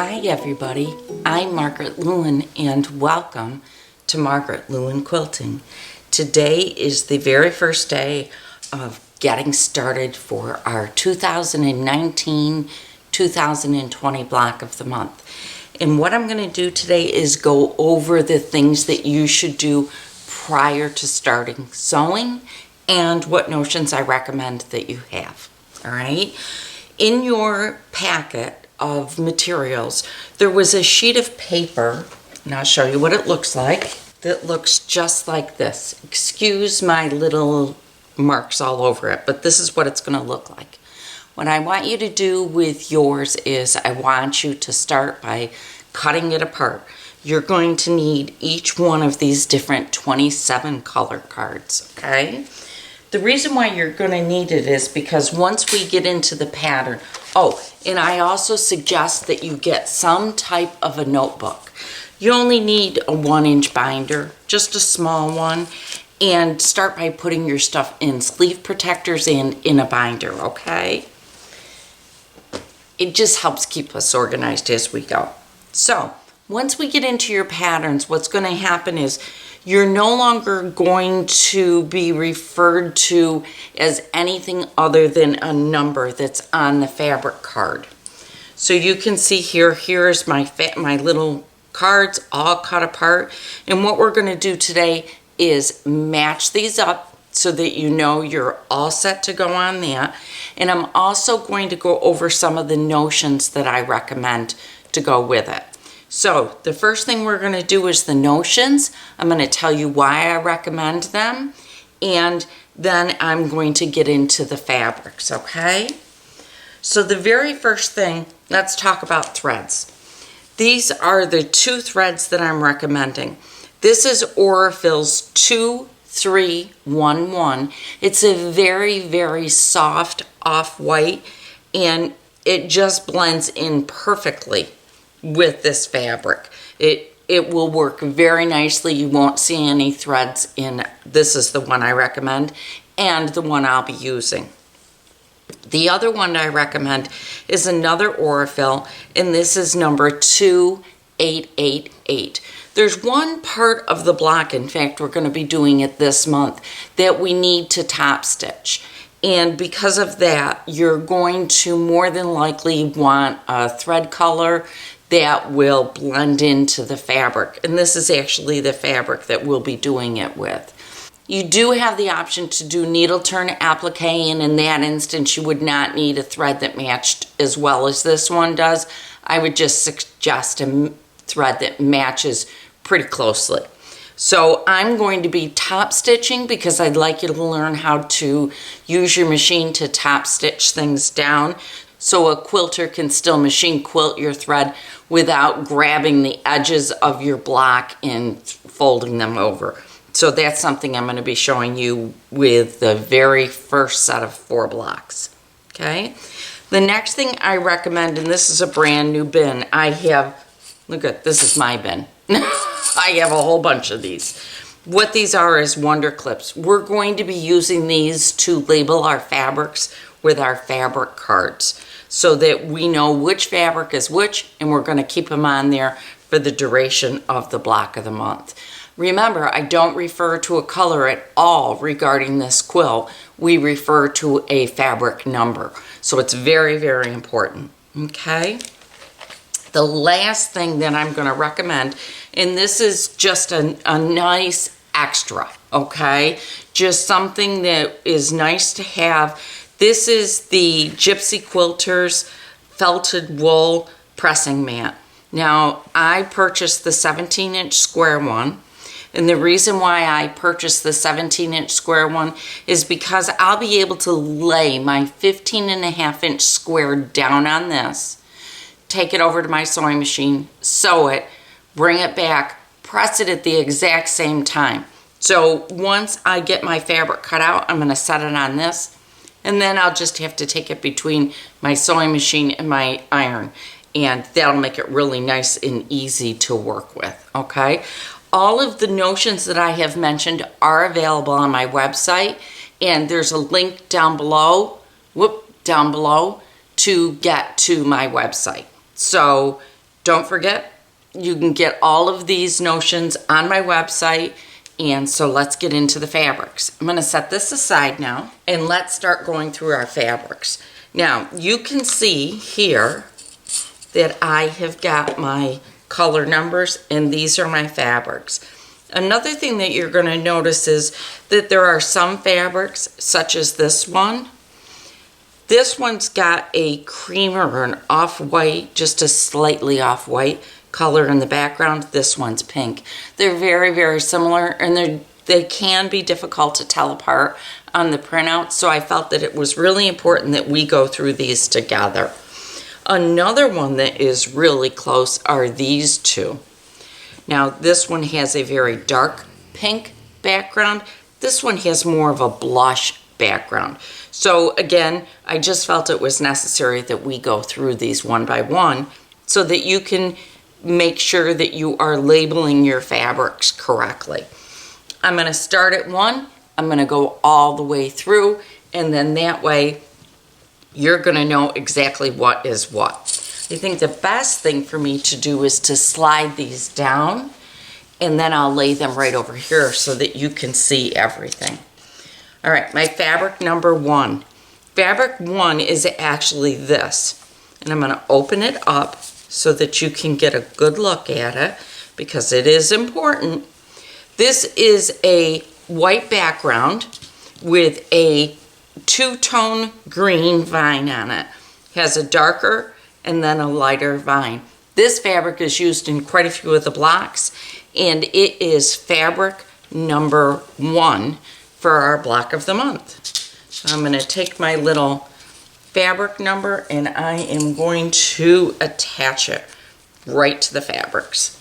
Hi everybody, I'm Margaret Lewin and welcome to Margaret Lewin Quilting. Today is the very first day of getting started for our 2019-2020 block of the month. And what I'm going to do today is go over the things that you should do prior to starting sewing and what notions I recommend that you have. All right? In your packet of materials, there was a sheet of paper, and I'll show you what it looks like, that looks just like this. Excuse my little marks all over it, but this is what it's going to look like. What I want you to do with yours is I want you to start by cutting it apart. You're going to need each one of these different 27 color cards, okay? The reason why you're going to need it is because once we get into the pattern, and I also suggest that you get some type of a notebook. You only need a 1-inch binder, just a small one, and start by putting your stuff in sleeve protectors and in a binder, okay? It just helps keep us organized as we go. So, once we get into your patterns, what's going to happen is you're no longer going to be referred to as anything other than a number that's on the fabric card. So you can see here's my little cards all cut apart. And what we're going to do today is match these up so that you know you're all set to go on that. And I'm also going to go over some of the notions that I recommend to go with it. So the first thing we're going to do is the notions. I'm going to tell you why I recommend them, and then I'm going to get into the fabrics, okay? So the very first thing, let's talk about threads. These are the 2 threads that I'm recommending. This is Aurifil's 2311. It's a very, very soft off-white, and it just blends in perfectly with this fabric. It will work very nicely. You won't see any threads in. This is the one I recommend and the one I'll be using. The other one I recommend is another Aurifil, and this is number 2888. There's one part of the block, in fact we're going to be doing it this month, that we need to top stitch. And because of that, you're going to more than likely want a thread color that will blend into the fabric. And this is actually the fabric that we'll be doing it with. You do have the option to do needle turn applique, and in that instance you would not need a thread that matched as well as this one does. I would just suggest a thread that matches pretty closely. So I'm going to be top stitching because I'd like you to learn how to use your machine to top stitch things down so a quilter can still machine quilt your thread without grabbing the edges of your block and folding them over. So that's something I'm going to be showing you with the very first set of 4 blocks. Okay? The next thing I recommend, and this is a brand new bin. Look at, this is my bin. I have a whole bunch of these. What these are is Wonder Clips. We're going to be using these to label our fabrics with our fabric cards so that we know which fabric is which, and we're going to keep them on there for the duration of the block of the month. Remember, I don't refer to a color at all regarding this quilt. We refer to a fabric number. So it's very, very important. Okay? The last thing that I'm going to recommend, and this is just a nice extra, okay? Just something that is nice to have. This is the Gypsy Quilters Felted Wool Pressing Mat. Now, I purchased the 17-inch square one, and the reason why I purchased the 17-inch square one is because I'll be able to lay my 15.5-inch square down on this, take it over to my sewing machine, sew it, bring it back, press it at the exact same time. So once I get my fabric cut out, I'm going to set it on this, and then I'll just have to take it between my sewing machine and my iron, and that'll make it really nice and easy to work with, okay? All of the notions that I have mentioned are available on my website, and there's a link down below, to get to my website. So Don't forget, you can get all of these notions on my website. And so let's get into the fabrics. I'm going to set this aside now and let's start going through our fabrics. Now, you can see here that I have got my color numbers and these are my fabrics. Another thing that you're going to notice is that there are some fabrics, such as this one. This one's got a cream or an off-white, just a slightly off-white color in the background. This one's pink. They're very, very similar, and they can be difficult to tell apart on the printout, so I felt that it was really important that we go through these together. Another one that is really close are these two. Now, this one has a very dark pink background. This one has more of a blush background. So again, I just felt it was necessary that we go through these one by one so that you can make sure that you are labeling your fabrics correctly. I'm going to start at 1. I'm going to go all the way through, and then that way you're going to know exactly what is what. I think the best thing for me to do is to slide these down, and then I'll lay them right over here so that you can see everything. All right, my fabric number 1. Fabric 1 is actually this, and I'm going to open it up so that you can get a good look at it because it is important. This is a white background with a two-tone green vine on it. It has a darker and then a lighter vine. This fabric is used in quite a few of the blocks, and it is fabric number 1 for our block of the month. So I'm going to take my little fabric number and I am going to attach it right to the fabrics.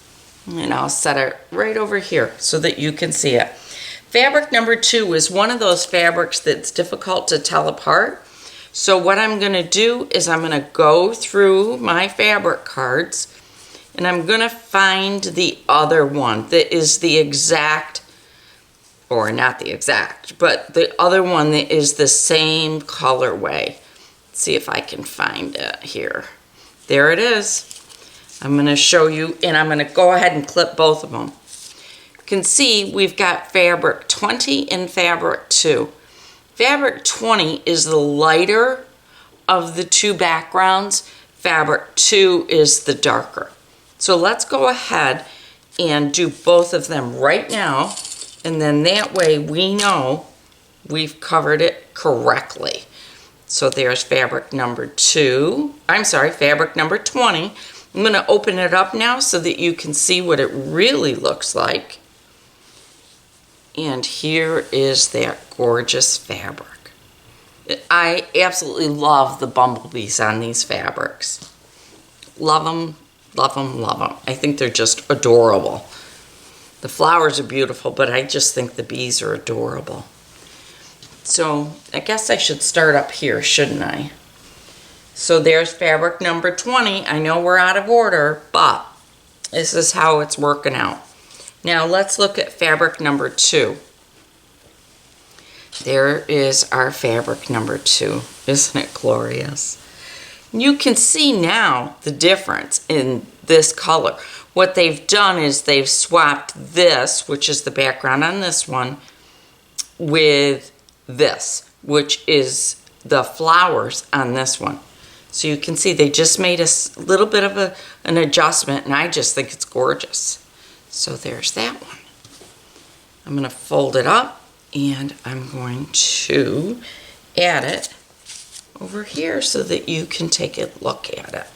And I'll set it right over here so that you can see it. Fabric number 2 is one of those fabrics that's difficult to tell apart. So what I'm going to do is I'm going to go through my fabric cards and I'm going to find the other one that is the exact, or not the exact, but the other one that is the same colorway. Let's see if I can find it here. There it is. I'm going to show you, and I'm going to go ahead and clip both of them. You can see we've got fabric 20 and fabric 2. Fabric 20 is the lighter of the two backgrounds. Fabric 2 is the darker. So let's go ahead and do both of them right now, and then that way we know we've covered it correctly. So there's fabric number 2. I'm sorry, fabric number 20. I'm going to open it up now so that you can see what it really looks like. And here is that gorgeous fabric. I absolutely love the bumblebees on these fabrics. Love them, love them, love them. I think they're just adorable. The flowers are beautiful, but I just think the bees are adorable. So I guess I should start up here, shouldn't I? So there's fabric number 20. I know we're out of order, but this is how it's working out. Now let's look at fabric number 2. There is our fabric number 2. Isn't it glorious? You can see now the difference in this color. What they've done is they've swapped this, which is the background on this one, with this, which is the flowers on this one. So you can see they just made a little bit of an adjustment, and I just think it's gorgeous. So there's that one. I'm going to fold it up, and I'm going to add it over here so that you can take a look at it.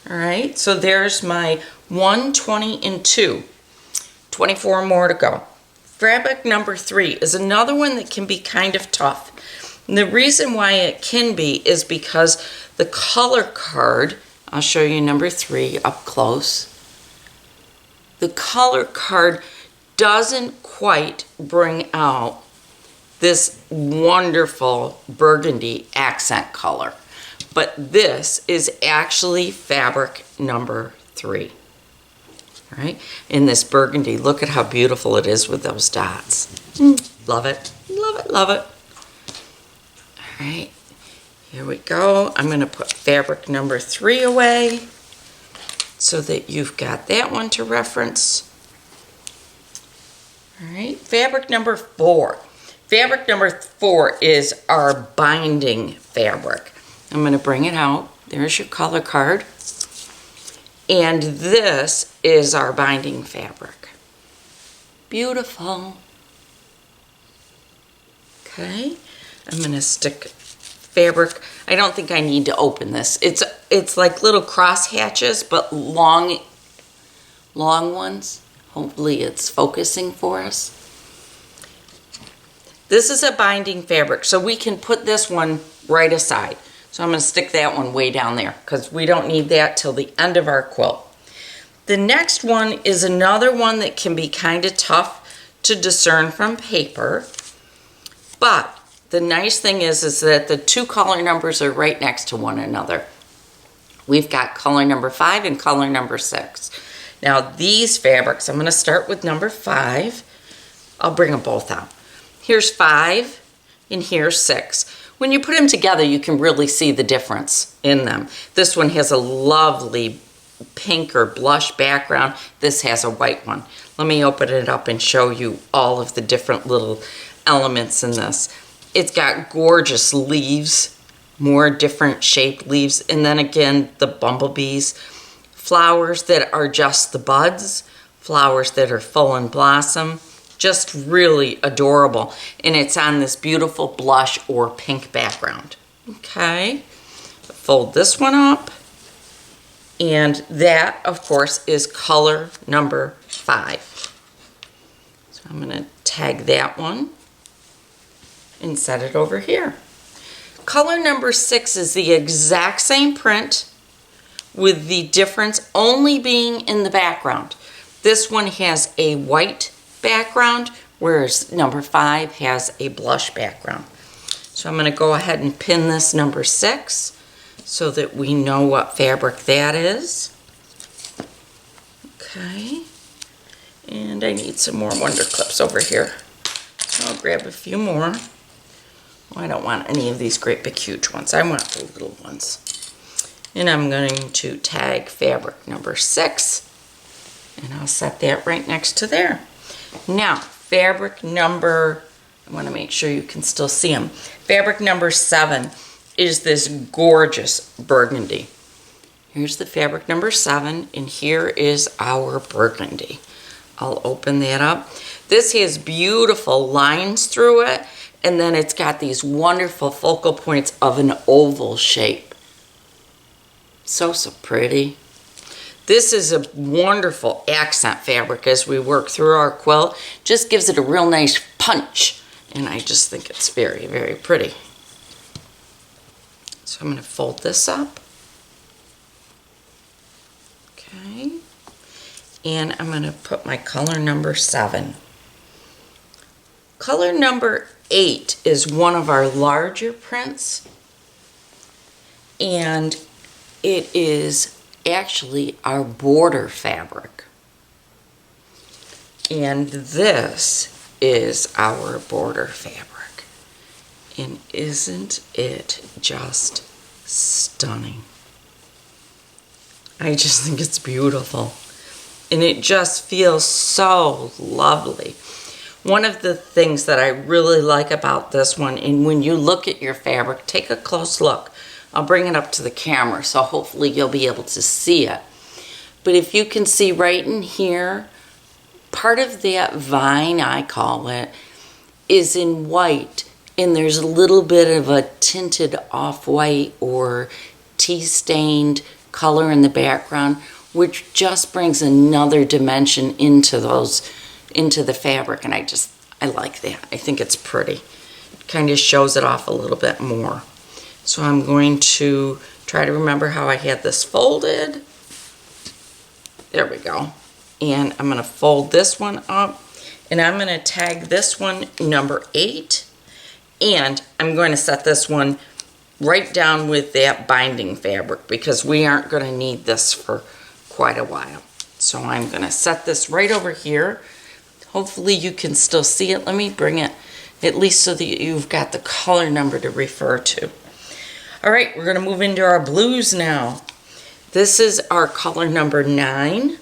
All right, so there's my 1, 20, and 2. 24 more to go. Fabric number 3 is another one that can be kind of tough. And the reason why it can be is because the color card, I'll show you number 3 up close. The color card doesn't quite bring out this wonderful burgundy accent color. But this is actually fabric number 3. All right, in this burgundy, look at how beautiful it is with those dots. Love it, love it, love it. All right, here we go. I'm going to put fabric number 3 away. so that you've got that one to reference. All right, fabric number 4. Fabric number 4 is our binding fabric. I'm going to bring it out. There's your color card. And this is our binding fabric. Beautiful. Okay, I'm going to stick fabric. I don't think I need to open this. It's like little cross hatches, but long ones. Hopefully it's focusing for us. This is a binding fabric, so we can put this one right aside. So I'm going to stick that one way down there because we don't need that till the end of our quilt. The next one is another one that can be kind of tough to discern from paper, but the nice thing is that the 2 color numbers are right next to one another. We've got color number 5 and color number 6. Now these fabrics, I'm going to start with number 5. I'll bring them both out. Here's 5 and here's 6. When you put them together, you can really see the difference in them. This one has a lovely pink or blush background. This has a white one. Let me open it up and show you all of the different little elements in this. It's got gorgeous leaves, more different shaped leaves, and then again the bumblebees, flowers that are just the buds, flowers that are full in blossom, just really adorable. And it's on this beautiful blush or pink background. Okay, fold this one up, and that of course is color number 5. So I'm going to tag that one and set it over here. Color number 6 is the exact same print with the difference only being in the background. This one has a white background, whereas number 5 has a blush background. So I'm going to go ahead and pin this number 6 so that we know what fabric that is. Okay, and I need some more wonder clips over here. So I'll grab a few more. I don't want any of these great big huge ones. I want the little ones. And I'm going to tag fabric number 6, and I'll set that right next to there. Now, fabric number, I want to make sure you can still see them. Fabric number 7 is this gorgeous burgundy. Here's the fabric number 7, and here is our burgundy. I'll open that up. This has beautiful lines through it, and then it's got these wonderful focal points of an oval shape. So pretty. This is a wonderful accent fabric as we work through our quilt. Just gives it a real nice punch, and I just think it's very, very pretty. So I'm going to fold this up. Okay. And I'm going to put my color number 7. Color number 8 is one of our larger prints, and it is actually our border fabric. And this is our border fabric. And isn't it just stunning? I just think it's beautiful. And it just feels so lovely. One of the things that I really like about this one, and when you look at your fabric, take a close look. I'll bring it up to the camera, so hopefully you'll be able to see it. But if you can see right in here, part of that vine, I call it, is in white. And there's a little bit of a tinted off-white or tea-stained color in the background, which just brings another dimension into the fabric, and I like that. I think it's pretty. It kind of shows it off a little bit more. So I'm going to try to remember how I had this folded. There we go. And I'm going to fold this one up, and I'm going to tag this one number 8, and I'm going to set this one right down with that binding fabric because we aren't going to need this for quite a while. So I'm going to set this right over here. Hopefully you can still see it. Let me bring it at least so that you've got the color number to refer to. All right, we're going to move into our blues now. This is our color number 9.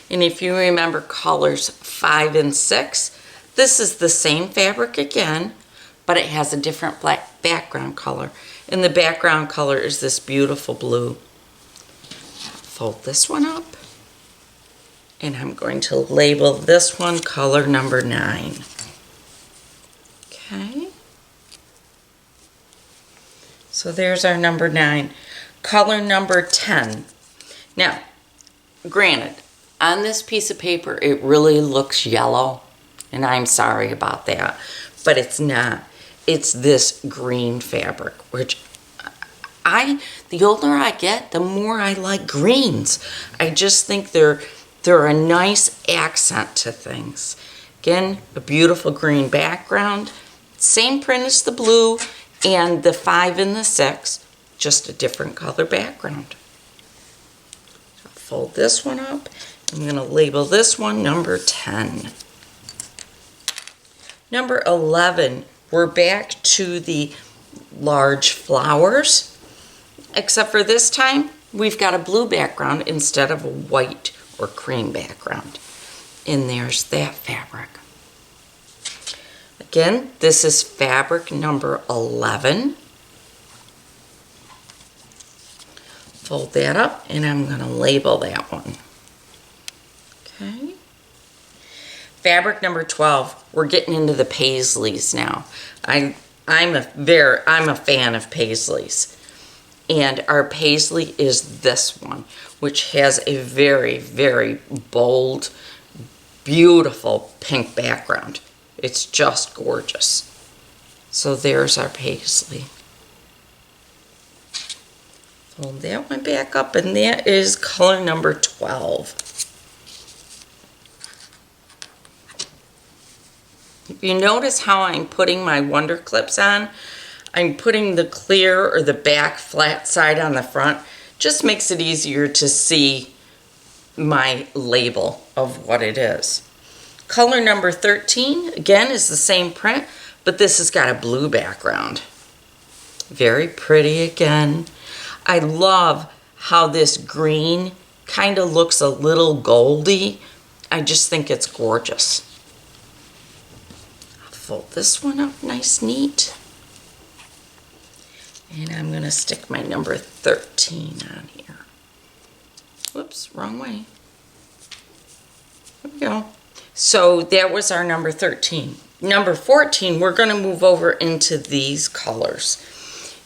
And if you remember colors 5 and 6, this is the same fabric again, but it has a different black background color. And the background color is this beautiful blue. Fold this one up. And I'm going to label this one color number 9. Okay. So there's our number 9. Color number 10. Now, granted, on this piece of paper, it really looks yellow, and I'm sorry about that, but it's not. It's this green fabric, which the older I get, the more I like greens. I just think they're a nice accent to things. Again, a beautiful green background, same print as the blue and the 5 and the 6, just a different color background. So fold this one up. I'm going to label this one number 10. Number 11, we're back to the large flowers, except for this time we've got a blue background instead of a white or cream background. And there's that fabric. Again, this is fabric number 11. Fold that up and I'm going to label that one. Okay. Fabric number 12. We're getting into the paisleys now. I'm a fan of paisleys. And our paisley is this one, which has a very, very bold, beautiful pink background. It's just gorgeous. So there's our paisley. Fold that one back up, and that is color number 12. If you notice how I'm putting my Wonder Clips on, I'm putting the clear or the back flat side on the front. Just makes it easier to see my label of what it is. Color number 13, again, is the same print, but this has got a blue background. Very pretty again. I love how this green kind of looks a little goldy. I just think it's gorgeous. I'll fold this one up nice, neat. And I'm going to stick my number 13 on here. Whoops, wrong way. There we go. So that was our number 13. Number 14, we're going to move over into these colors.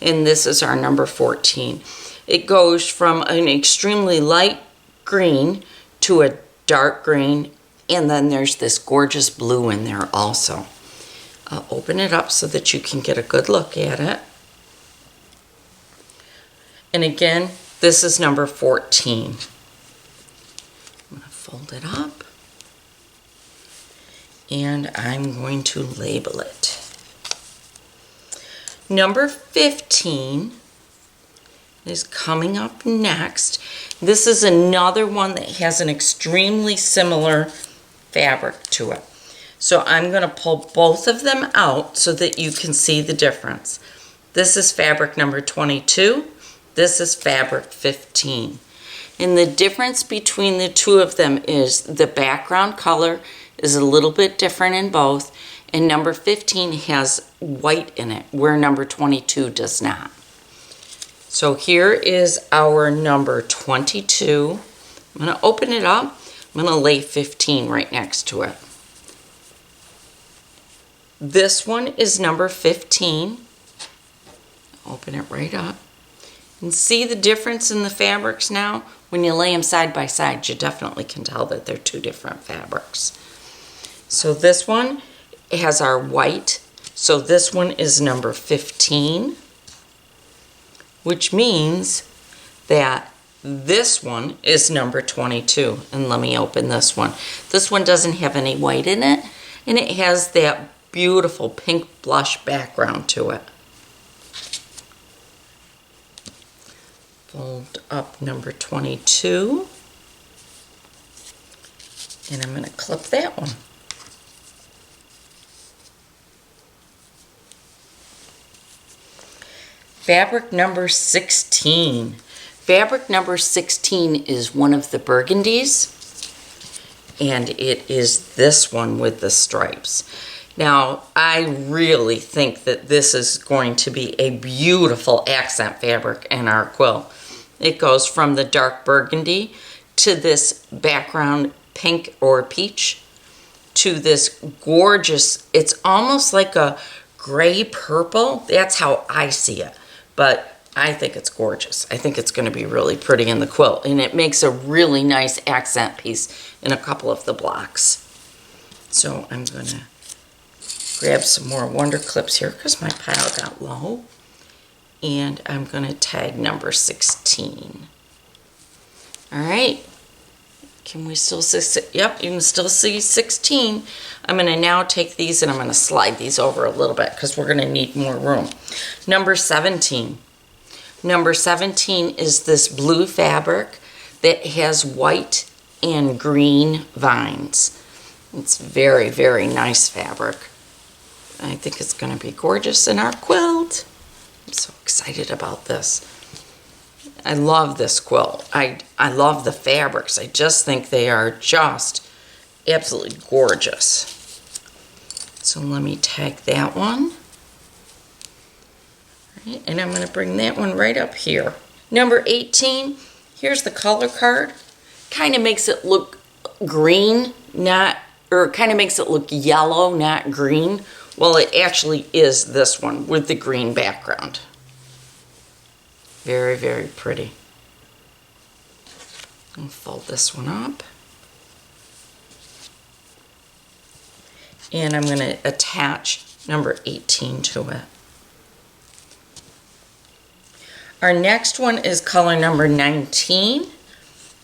And this is our number 14. It goes from an extremely light green to a dark green, and then there's this gorgeous blue in there also. I'll open it up so that you can get a good look at it. And again, this is number 14. I'm going to fold it up. And I'm going to label it. Number 15 is coming up next. This is another one that has an extremely similar fabric to it. So I'm going to pull both of them out so that you can see the difference. This is fabric number 22. This is fabric 15. And the difference between the two of them is the background color is a little bit different in both, and number 15 has white in it, where number 22 does not. So here is our number 22. I'm going to open it up. I'm going to lay 15 right next to it. This one is number 15. Open it right up. And see the difference in the fabrics now? When you lay them side by side, you definitely can tell that they're two different fabrics. So this one has our white. So this one is number 15, which means that this one is number 22. And let me open this one. This one doesn't have any white in it, and it has that beautiful pink blush background to it. Fold up number 22, and I'm going to clip that one. Fabric number 16. Fabric number 16 is one of the burgundies, and it is this one with the stripes. Now, I really think that this is going to be a beautiful accent fabric in our quilt. It goes from the dark burgundy to this background pink or peach to this gorgeous, it's almost like a gray purple. That's how I see it, but I think it's gorgeous. I think it's going to be really pretty in the quilt, and it makes a really nice accent piece in a couple of the blocks. So I'm going to grab some more Wonder Clips here because my pile got low, and I'm going to tag number 16. All right. Can we still see? Yep, you can still see 16. I'm going to now take these and I'm going to slide these over a little bit because we're going to need more room. Number 17. Number 17 is this blue fabric that has white and green vines. It's very, very nice fabric. I think it's going to be gorgeous in our quilt. I'm so excited about this. I love this quilt. I love the fabrics. I just think they are just absolutely gorgeous. So let me tag that one. All right, and I'm going to bring that one right up here. Number 18, here's the color card. Kind of makes it look green, kind of makes it look yellow, not green. Well, it actually is this one with the green background. Very, very pretty. I'll fold this one up. And I'm going to attach number 18 to it. Our next one is color number 19.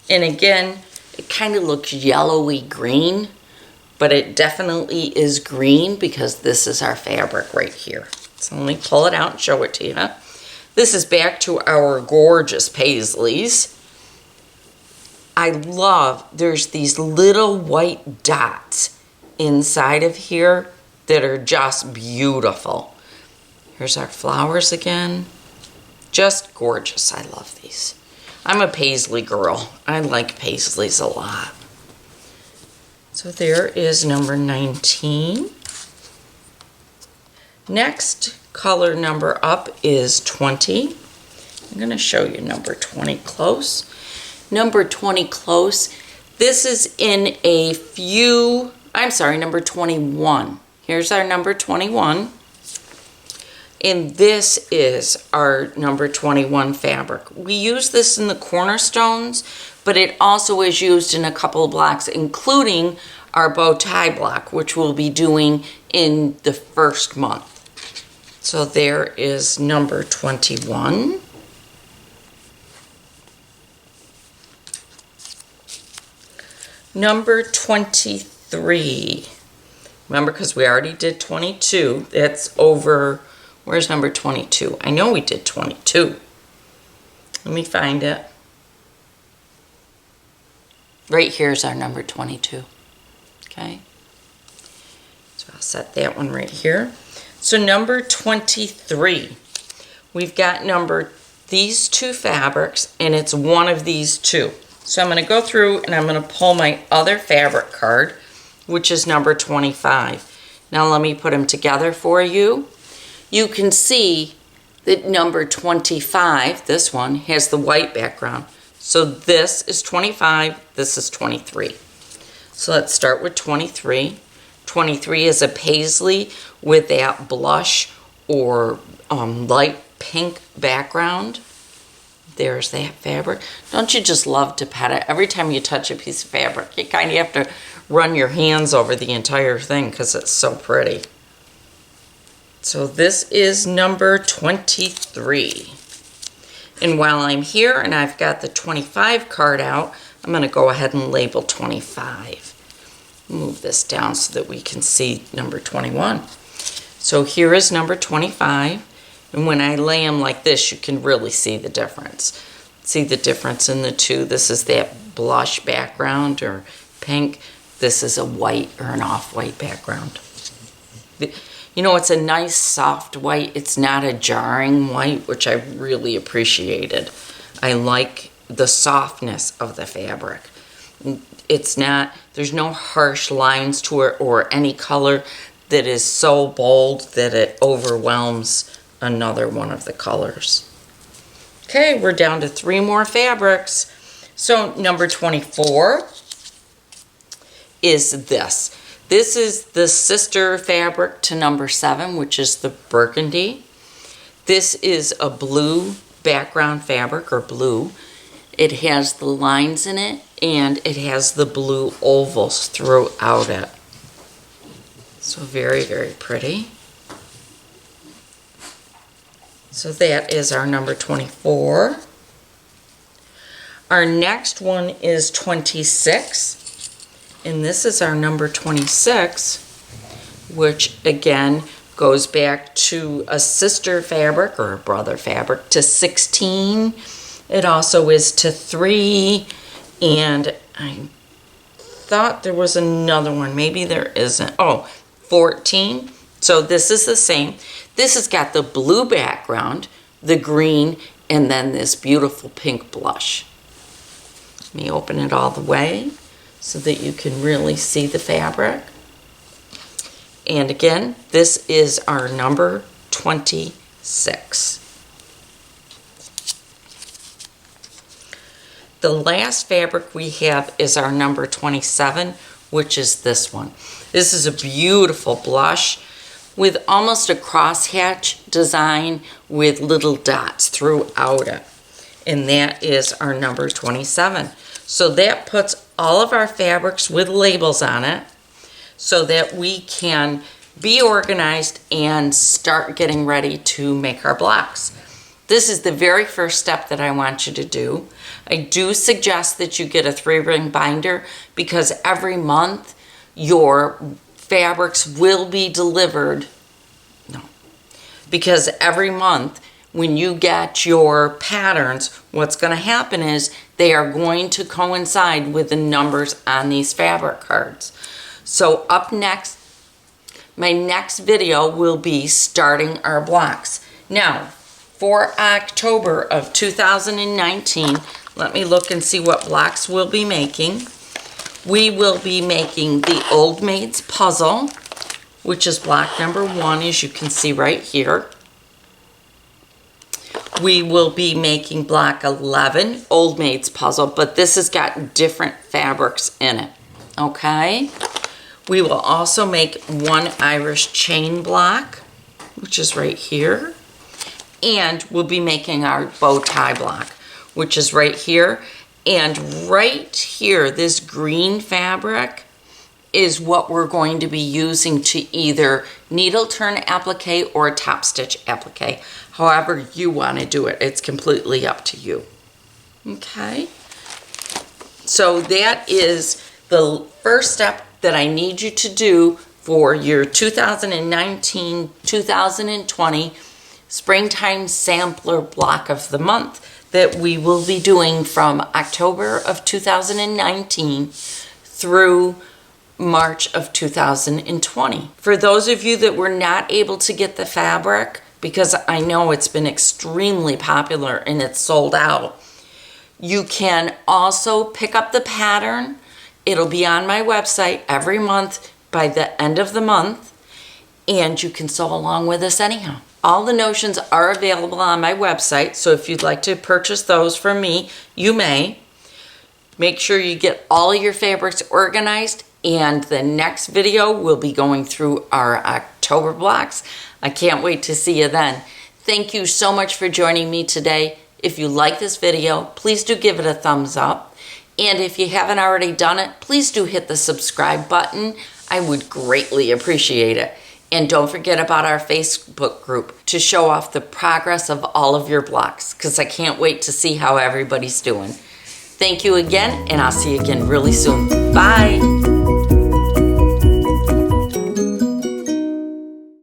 And again, it kind of looks yellowy green, but it definitely is green because this is our fabric right here. So let me pull it out and show it to you. This is back to our gorgeous paisleys. I love, there's these little white dots inside of here that are just beautiful. Here's our flowers again. Just gorgeous. I love these. I'm a paisley girl. I like paisleys a lot. So there is number 19. Next color number up is 20. I'm going to show you number 20 close. Number 20 close. This is in a few, number 21. Here's our number 21. And this is our number 21 fabric. We use this in the cornerstones, but it also is used in a couple of blocks, including our bow tie block, which we'll be doing in the first month. So there is number 21. Number 23. Remember, because we already did 22. That's over, where's number 22? I know we did 22. Let me find it. Right here's our number 22. Okay. So I'll set that one right here. So number 23, we've got these two fabrics, and it's one of these two. So I'm going to go through and I'm going to pull my other fabric card, which is number 25. Now let me put them together for you. You can see that number 25, this one, has the white background. So this is 25, this is 23. So let's start with 23. 23 is a paisley with that blush or light pink background. There's that fabric. Don't you just love to pet it? Every time you touch a piece of fabric, you kind of have to run your hands over the entire thing because it's so pretty. So this is number 23. And while I'm here and I've got the 25 card out, I'm going to go ahead and label 25. Move this down so that we can see number 21. So here is number 25, and when I lay them like this, you can really see the difference. See the difference in the two? This is that blush background or pink. This is a white or an off-white background. You know, it's a nice soft white. It's not a jarring white, which I really appreciated. I like the softness of the fabric. It's not, there's no harsh lines to it or any color that is so bold that it overwhelms another one of the colors. Okay, we're down to 3 more fabrics. So number 24 is this. This is the sister fabric to number 7, which is the burgundy. This is a blue background fabric, or blue. It has the lines in it, and it has the blue ovals throughout it. So very, very pretty. So that is our number 24. Our next one is 26. And this is our number 26, which again goes back to a sister fabric or a brother fabric to 16. It also is to 3, and I thought there was another one. Maybe there isn't. Oh, 14. So this is the same. This has got the blue background, the green, and then this beautiful pink blush. Let me open it all the way so that you can really see the fabric. And again, this is our number 26. The last fabric we have is our number 27, which is this one. This is a beautiful blush with almost a crosshatch design with little dots throughout it. And that is our number 27. So that puts all of our fabrics with labels on it so that we can be organized and start getting ready to make our blocks. This is the very first step that I want you to do. I do suggest that you get a 3-ring binder because every month your fabrics will be delivered. Because every month when you get your patterns, what's going to happen is they are going to coincide with the numbers on these fabric cards. So up next, my next video will be starting our blocks. Now, for October of 2019, let me look and see what blocks we'll be making. We will be making the Old Maids Puzzle, which is block number 1, as you can see right here. We will be making block 11, Old Maids Puzzle, but this has got different fabrics in it, okay? We will also make one Irish chain block, which is right here. And we'll be making our bow tie block, which is right here. And right here, this green fabric is what we're going to be using to either needle turn applique or top stitch applique. However you want to do it, it's completely up to you. Okay, so that is the first step that I need you to do for your 2019-2020 springtime sampler block of the month that we will be doing from October of 2019 through March of 2020. For those of you that were not able to get the fabric, because I know it's been extremely popular and it's sold out, you can also pick up the pattern. It'll be on my website every month by the end of the month, and you can sew along with us anyhow. All the notions are available on my website, so if you'd like to purchase those from me, you may. Make sure you get all your fabrics organized, and the next video will be going through our October blocks. I can't wait to see you then. Thank you so much for joining me today. If you like this video, please do give it a thumbs up. And if you haven't already done it, please do hit the subscribe button. I would greatly appreciate it. And don't forget about our Facebook group to show off the progress of all of your blocks, because I can't wait to see how everybody's doing. Thank you again, and I'll see you again really soon. Bye.